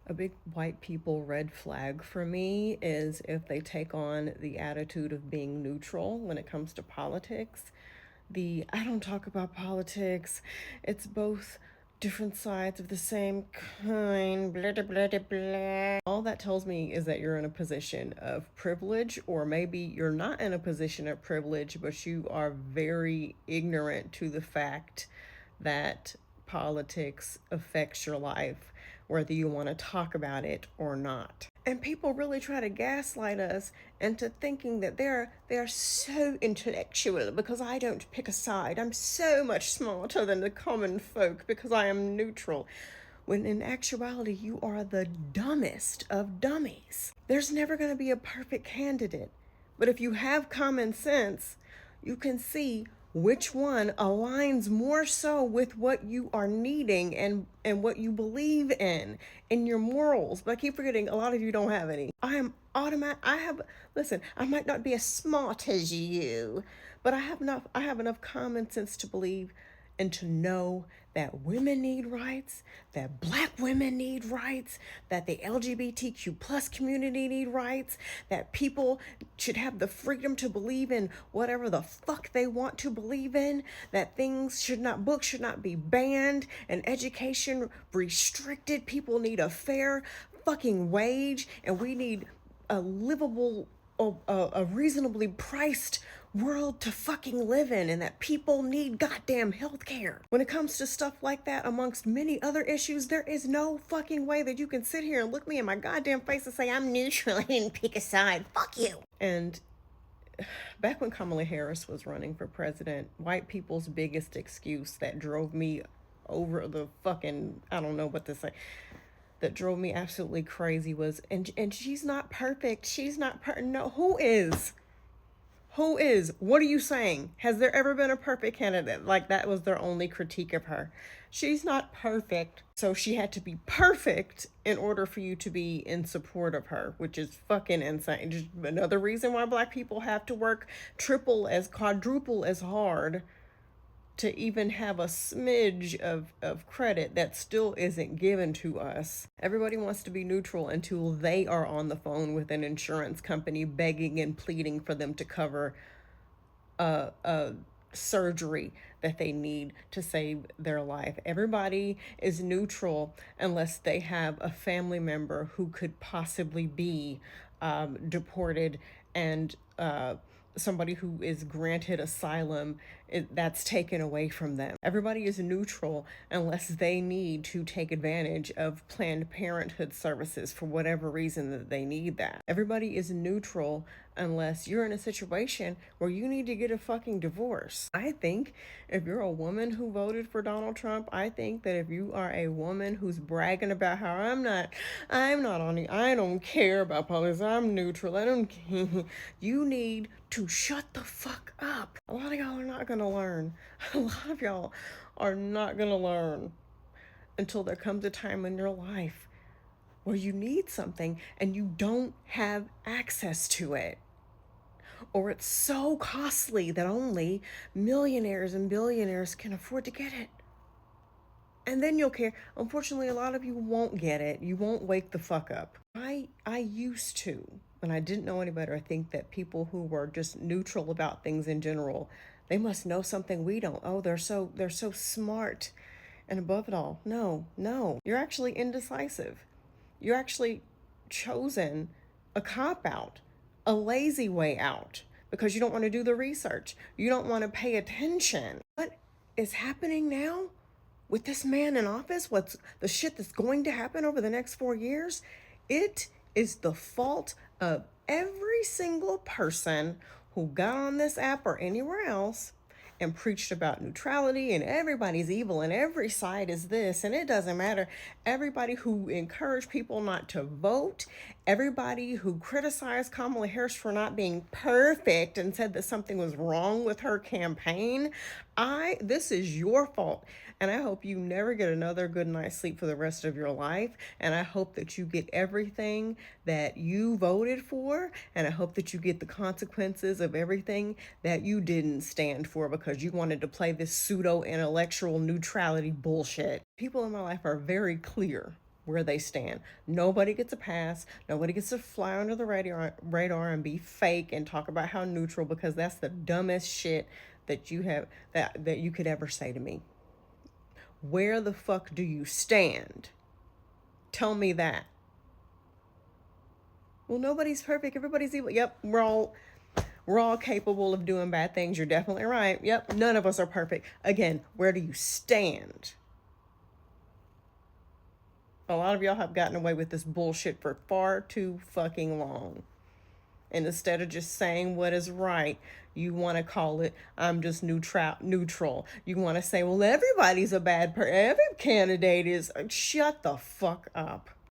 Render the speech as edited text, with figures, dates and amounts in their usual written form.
A big white people red flag for me is if they take on the attitude of being neutral when it comes to politics. I don't talk about politics, it's both different sides of the same coin, blah, blah, blah, blah, blah. All that tells me is that you're in a position of privilege, or maybe you're not in a position of privilege, but you are very ignorant to the fact that politics affects your life, whether you want to talk about it or not. And people really try to gaslight us into thinking that they're so intellectual because I don't pick a side. I'm so much smarter than the common folk because I am neutral. When in actuality, you are the dumbest of dummies. There's never going to be a perfect candidate. But if you have common sense, you can see which one aligns more so with what you are needing and what you believe in your morals. But I keep forgetting a lot of you don't have any. I am automatic. Listen, I might not be as smart as you, but I have enough common sense to believe and to know that women need rights, that black women need rights, that the LGBTQ plus community need rights, that people should have the freedom to believe in whatever the fuck they want to believe in, that books should not be banned and education restricted. People need a fair fucking wage, and we need a livable, a reasonably priced world to fucking live in, and that people need goddamn health care. When it comes to stuff like that, amongst many other issues, there is no fucking way that you can sit here and look me in my goddamn face and say, I'm neutral, I didn't pick a side. Fuck you. And back when Kamala Harris was running for president, white people's biggest excuse that drove me over the fucking, I don't know what to say, that drove me absolutely crazy was, and she's not perfect. She's not no, who is? Who is? What are you saying? Has there ever been a perfect candidate? Like, that was their only critique of her. She's not perfect. So she had to be perfect in order for you to be in support of her, which is fucking insane. Just another reason why black people have to work quadruple as hard to even have a smidge of credit that still isn't given to us. Everybody wants to be neutral until they are on the phone with an insurance company begging and pleading for them to cover a surgery that they need to save their life. Everybody is neutral unless they have a family member who could possibly be deported, and somebody who is granted asylum, that's taken away from them. Everybody is neutral unless they need to take advantage of Planned Parenthood services for whatever reason that they need that. Everybody is neutral unless you're in a situation where you need to get a fucking divorce. I think if you're a woman who voted for Donald Trump, I think that if you are a woman who's bragging about how I'm not on the, I don't care about politics, I'm neutral, I don't care, you need to shut the fuck up. A lot of y'all are not gonna learn. A lot of y'all are not gonna learn until there comes a time in your life where you need something and you don't have access to it, or it's so costly that only millionaires and billionaires can afford to get it. And then you'll care. Unfortunately, a lot of you won't get it. You won't wake the fuck up. I used to, when I didn't know any better, I think that people who were just neutral about things in general, they must know something we don't. Oh, they're so smart and above it all. No, no. You're actually indecisive. You're actually chosen a cop out, a lazy way out, because you don't want to do the research. You don't want to pay attention. What is happening now with this man in office? What's the shit that's going to happen over the next 4 years? It is the fault of every single person who got on this app or anywhere else and preached about neutrality and everybody's evil and every side is this and it doesn't matter. Everybody who encouraged people not to vote, everybody who criticized Kamala Harris for not being perfect and said that something was wrong with her campaign, this is your fault. And I hope you never get another good night's sleep for the rest of your life. And I hope that you get everything that you voted for. And I hope that you get the consequences of everything that you didn't stand for because you wanted to play this pseudo intellectual neutrality bullshit. People in my life are very clear where they stand. Nobody gets a pass. Nobody gets to fly under the radar and be fake and talk about how neutral, because that's the dumbest shit that you could ever say to me. Where the fuck do you stand? Tell me that. Well, nobody's perfect. Everybody's evil. Yep, we're all capable of doing bad things. You're definitely right. Yep, none of us are perfect. Again, where do you stand? A lot of y'all have gotten away with this bullshit for far too fucking long. And instead of just saying what is right, you want to call it, I'm just neutral. You want to say, well, everybody's a bad person. Every candidate is. Shut the fuck up.